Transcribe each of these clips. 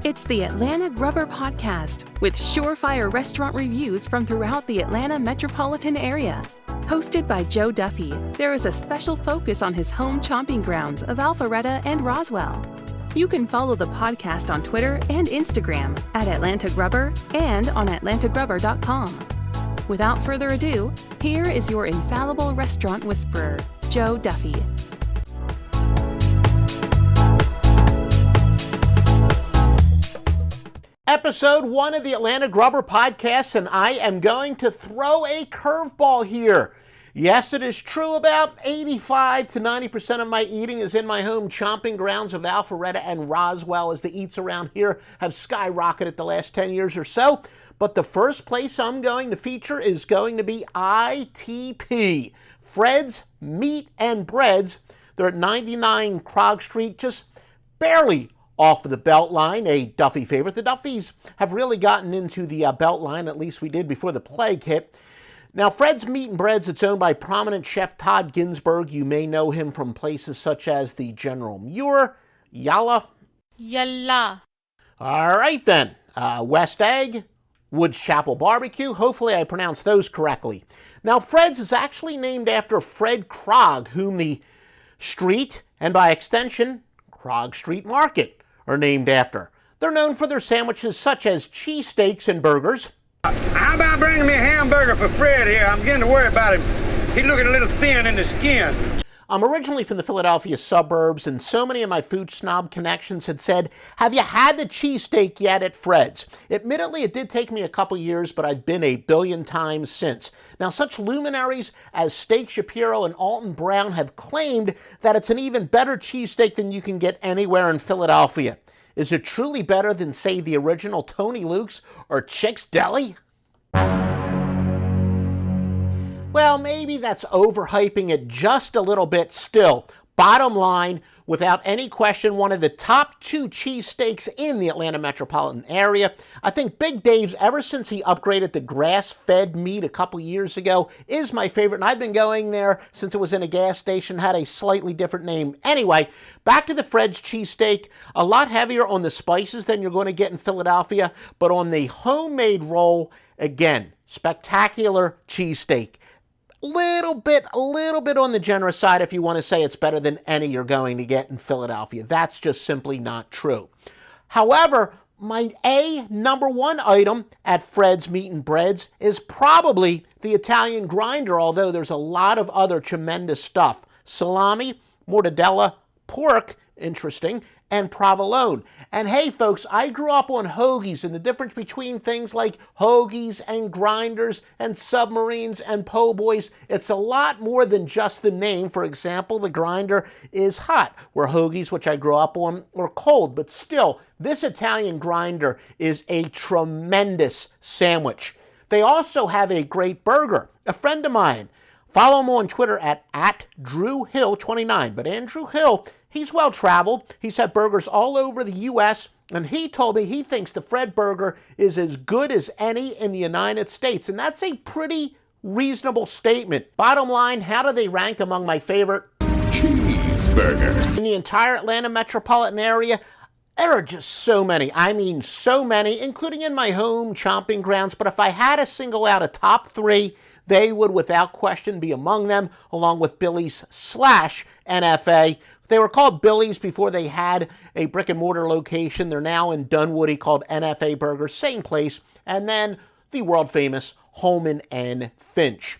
It's the Atlanta Grubber Podcast with surefire restaurant reviews from throughout the Atlanta metropolitan area. Hosted by Joe Duffy, there is a special focus on his home chomping grounds of Alpharetta and Roswell. You can follow the podcast on Twitter and Instagram at Atlanta Grubber and on atlantagrubber.com. Without further ado, here is your infallible restaurant whisperer, Joe Duffy. Episode 1 of the Atlanta Grubber Podcast, and I am going to throw a curveball here. Yes, it is true, about 85 to 90% of my eating is in my home chomping grounds of Alpharetta and Roswell, as the eats around here have skyrocketed the last 10 years or so. But the first place I'm going to feature is going to be ITP, Fred's Meat and Breads. They're at 99 Krog Street, just barely off of the Beltline, a Duffy favorite. The Duffys have really gotten into the Beltline, at least we did before the plague hit. Now, Fred's Meat and Breads, it's owned by prominent chef Todd Ginsburg. You may know him from places such as the General Muir, Yalla. All right, then. West Egg, Woods Chapel Barbecue. Hopefully I pronounced those correctly. Now, Fred's is actually named after Fred Krog, whom the street, and by extension, Krog Street Market, are named after. They're known for their sandwiches such as cheesesteaks and burgers. How about bringing me a hamburger for Fred here? I'm beginning to worry about him. He's looking a little thin in the skin. I'm originally from the Philadelphia suburbs, and so many of my food snob connections had said, have you had the cheesesteak yet at Fred's? Admittedly, it did take me a couple years, but I've been a billion times since. Now, such luminaries as Steak Shapiro and Alton Brown have claimed that it's an even better cheesesteak than you can get anywhere in Philadelphia. Is it truly better than, say, the original Tony Luke's or Chick's Deli? Well, maybe that's overhyping it just a little bit still. Bottom line, without any question, one of the top 2 cheesesteaks in the Atlanta metropolitan area. I think Big Dave's, ever since he upgraded to grass-fed meat a couple years ago, is my favorite, and I've been going there since it was in a gas station, had a slightly different name. Anyway, back to the Fred's cheesesteak, a lot heavier on the spices than you're going to get in Philadelphia, but on the homemade roll, again, spectacular cheesesteak. A little bit on the generous side if you want to say it's better than any you're going to get in Philadelphia. That's just simply not true. However, my number 1 item at Fred's Meat and Breads is probably the Italian grinder, although there's a lot of other tremendous stuff. Salami, mortadella, pork, interesting, and provolone. And hey folks, I grew up on hoagies, and the difference between things like hoagies and grinders and submarines and po' boys, it's a lot more than just the name. For example, the grinder is hot, where hoagies, which I grew up on, are cold. But still, this Italian grinder is a tremendous sandwich. They also have a great burger. A friend of mine, follow him on Twitter at DrewHill29. But Andrew Hill, he's well-traveled. He's had burgers all over the U.S., and he told me he thinks the Fred burger is as good as any in the United States, and that's a pretty reasonable statement. Bottom line, how do they rank among my favorite cheeseburgers in the entire Atlanta metropolitan area? There are just so many. I mean, so many, including in my home chomping grounds. But if I had to single out a top 3, they would without question be among them, along with Billy's / NFA. They were called Billy's before they had a brick and mortar location. They're now in Dunwoody, called NFA Burgers, same place. And then the world famous Holman and Finch.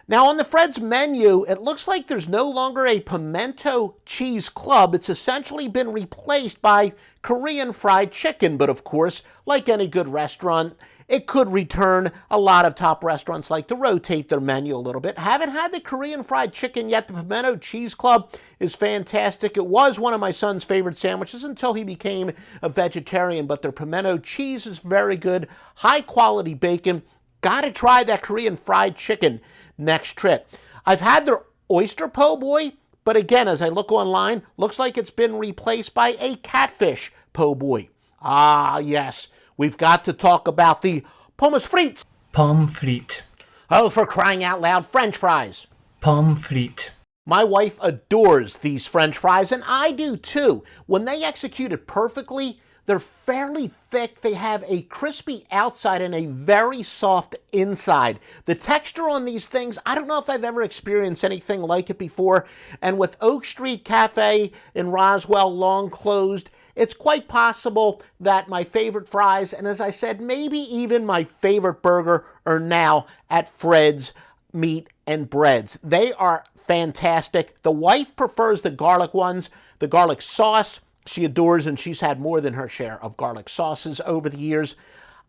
Now on the Fred's menu, it looks like there's no longer a pimento cheese club. It's essentially been replaced by Korean fried chicken. But of course, like any good restaurant, it could return. A lot of top restaurants like to rotate their menu a little bit. Haven't had the Korean fried chicken yet. The Pimento Cheese Club is fantastic. It was one of my son's favorite sandwiches until he became a vegetarian, but their pimento cheese is very good. High quality bacon. Gotta try that Korean fried chicken next trip. I've had their oyster po' boy, but again, as I look online, looks like it's been replaced by a catfish po' boy. Ah, yes. We've got to talk about the pommes frites. Pommes frites. Oh, for crying out loud, French fries. Pommes frites. My wife adores these French fries, and I do too. When they execute it perfectly, They're fairly thick. They have a crispy outside and a very soft inside. The texture on these things, I don't know if I've ever experienced anything like it before. And with Oak Street Cafe in Roswell long closed, it's quite possible that my favorite fries, and as I said, maybe even my favorite burger, are now at Fred's Meat and Breads. They are fantastic. The wife prefers the garlic ones. The garlic sauce she adores, and she's had more than her share of garlic sauces over the years.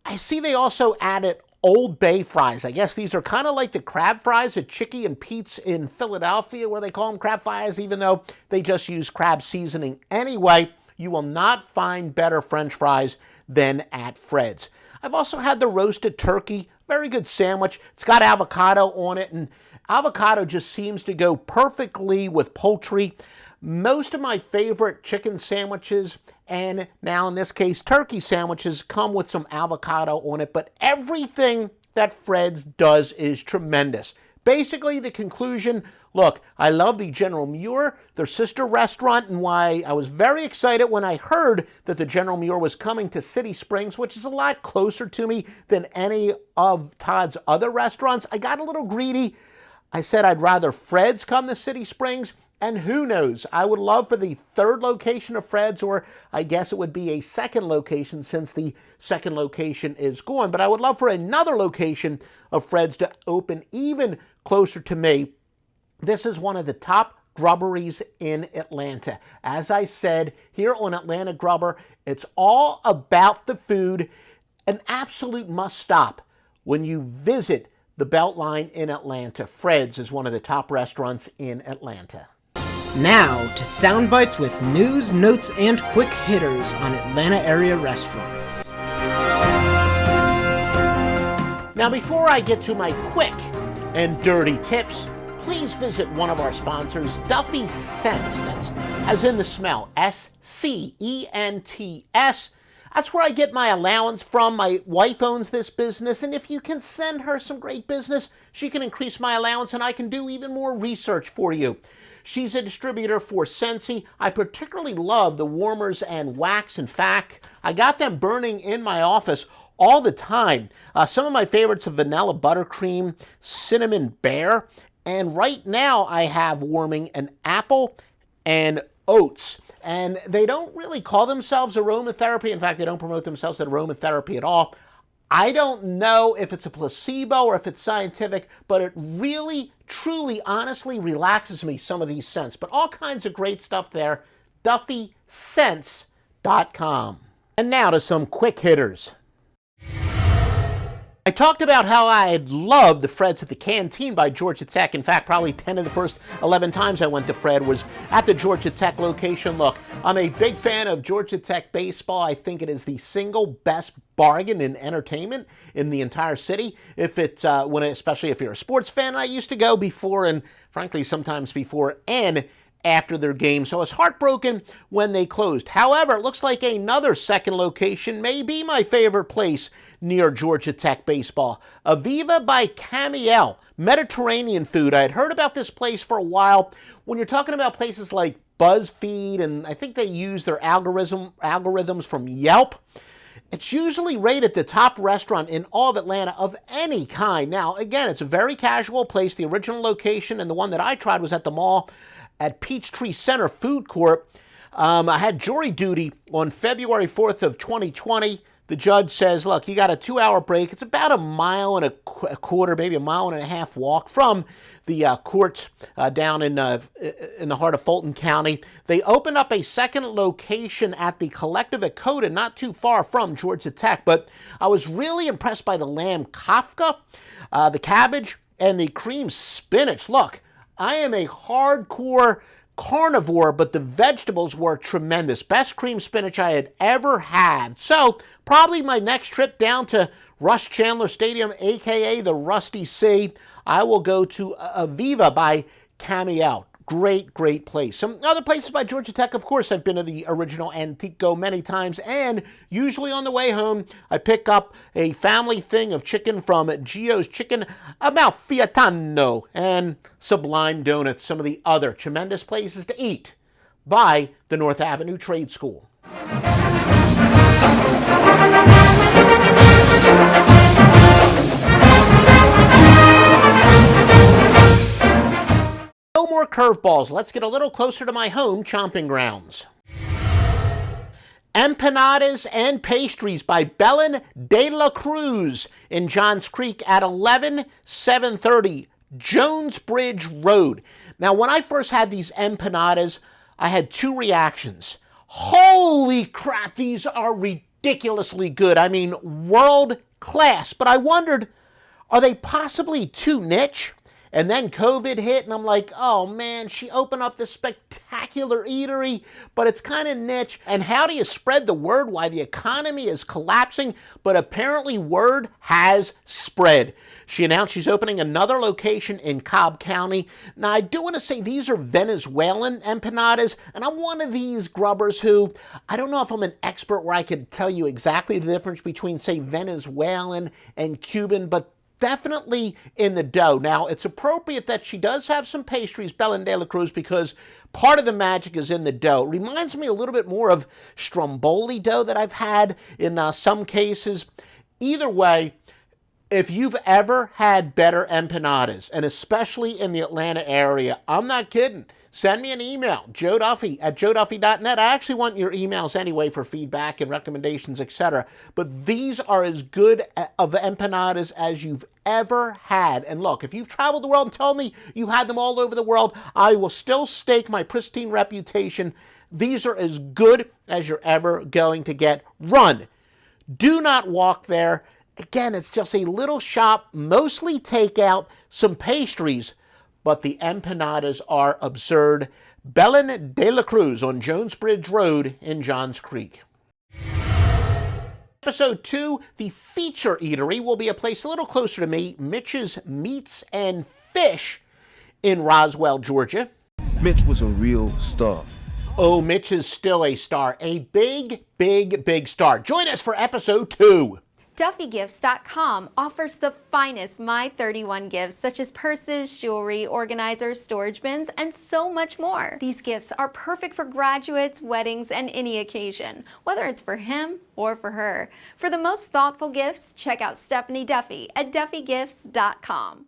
I see they also added Old Bay fries. I guess these are kind of like the crab fries at Chicky and Pete's in Philadelphia, where they call them crab fries, even though they just use crab seasoning anyway. You will not find better French fries than at Fred's. I've also had the roasted turkey. Very good sandwich. It's got avocado on it, and avocado just seems to go perfectly with poultry. Most of my favorite chicken sandwiches, and now in this case turkey sandwiches, come with some avocado on it, but everything that Fred's does is tremendous. Basically, the conclusion, look, I love the General Muir, their sister restaurant, and why I was very excited when I heard that the General Muir was coming to City Springs, which is a lot closer to me than any of Todd's other restaurants. I got a little greedy. I said I'd rather Fred's come to City Springs, and who knows, I would love for the third location of Fred's, or I guess it would be a second location since the second location is gone, but I would love for another location of Fred's to open even closer to me. This is one of the top grubberies in Atlanta. As I said, here on Atlanta Grubber, it's all about the food, an absolute must-stop when you visit the Beltline in Atlanta. Fred's is one of the top restaurants in Atlanta. Now to sound bites with news, notes, and quick hitters on Atlanta area restaurants. Now, before I get to my quick and dirty tips, please visit one of our sponsors, Duffy Scents. That's as in the smell, S-C-E-N-T-S. That's where I get my allowance from. My wife owns this business, and if you can send her some great business, she can increase my allowance, and I can do even more research for you. She's a distributor for Scentsy. I particularly love the warmers and wax. In fact, I got them burning in my office all the time. Some of my favorites are vanilla buttercream, cinnamon bear, and right now I have warming an apple and oats. And they don't really call themselves aromatherapy. In fact, they don't promote themselves as aromatherapy at all. I don't know if it's a placebo or if it's scientific, but it really, truly, honestly relaxes me, some of these scents. But all kinds of great stuff there. DuffyScents.com. And now to some quick hitters. I talked about how I had loved the Fred's at the Canteen by Georgia Tech. In fact, probably 10 of the first 11 times I went to Fred was at the Georgia Tech location. Look, I'm a big fan of Georgia Tech baseball. I think it is the single best bargain in entertainment in the entire city. Especially if you're a sports fan. I used to go before and, frankly, sometimes before and after their game, so I was heartbroken when they closed. However, it looks like another second location may be my favorite place near Georgia Tech baseball. Aviva by Camiel, Mediterranean food. I had heard about this place for a while. When you're talking about places like BuzzFeed, and I think they use their algorithms from Yelp, it's usually rated the top restaurant in all of Atlanta of any kind. Now, again, it's a very casual place. The original location and the one that I tried was at the mall at Peachtree Center Food Court. I had jury duty on February 4th of 2020. The judge says, look, you got a 2-hour break. It's about a mile and a quarter, maybe a mile and a half walk from the courts down in the heart of Fulton County. They opened up a second location at the Collective at Coda, not too far from Georgia Tech. But I was really impressed by the lamb kafka, the cabbage, and the cream spinach. Look, I am a hardcore carnivore, but the vegetables were tremendous. Best cream spinach I had ever had. So, probably my next trip down to Rush Chandler Stadium, a.k.a. the Rusty Sea, I will go to Aviva by Camiel. Great, great place. Some other places by Georgia Tech, of course, I've been to the original Antico many times, and usually on the way home, I pick up a family thing of chicken from Gio's Chicken Amalfiatano and Sublime Donuts, some of the other tremendous places to eat by the North Avenue Trade School. more curveballs. Let's get a little closer to my home chomping grounds. Empanadas and Pastries by Belen de la Cruz in Johns Creek at 11730 Jones Bridge Road. Now, when I first had these empanadas, I had two reactions. Holy crap, these are ridiculously good. I mean, world class. But I wondered, are they possibly too niche? And then COVID hit, and I'm like, oh man, she opened up this spectacular eatery, but it's kind of niche. And how do you spread the word why the economy is collapsing? But apparently word has spread. She announced she's opening another location in Cobb County. Now, I do want to say these are Venezuelan empanadas, and I'm one of these grubbers who, I don't know if I'm an expert where I could tell you exactly the difference between, say, Venezuelan and Cuban, but definitely in the dough. Now, it's appropriate that she does have some pastries, Belen de la Cruz, because part of the magic is in the dough. It reminds me a little bit more of Stromboli dough that I've had in some cases. Either way, if you've ever had better empanadas, and especially in the Atlanta area, I'm not kidding. Send me an email, joeduffy@joeduffy.net. I actually want your emails anyway for feedback and recommendations, etc. But these are as good of empanadas as you've ever had. And look, if you've traveled the world and told me you had them all over the world, I will still stake my pristine reputation. These are as good as you're ever going to get. Run. Do not walk there. Again, it's just a little shop, mostly takeout, some pastries, but the empanadas are absurd. Belen de la Cruz on Jones Bridge Road in Johns Creek. Episode 2, the feature eatery, will be a place a little closer to me, Mitch's Meats and Fish in Roswell, Georgia. Mitch was a real star. Oh, Mitch is still a star. A big, big, big star. Join us for episode 2. DuffyGifts.com offers the finest My 31 gifts such as purses, jewelry, organizers, storage bins, and so much more. These gifts are perfect for graduates, weddings, and any occasion, whether it's for him or for her. For the most thoughtful gifts, check out Stephanie Duffy at DuffyGifts.com.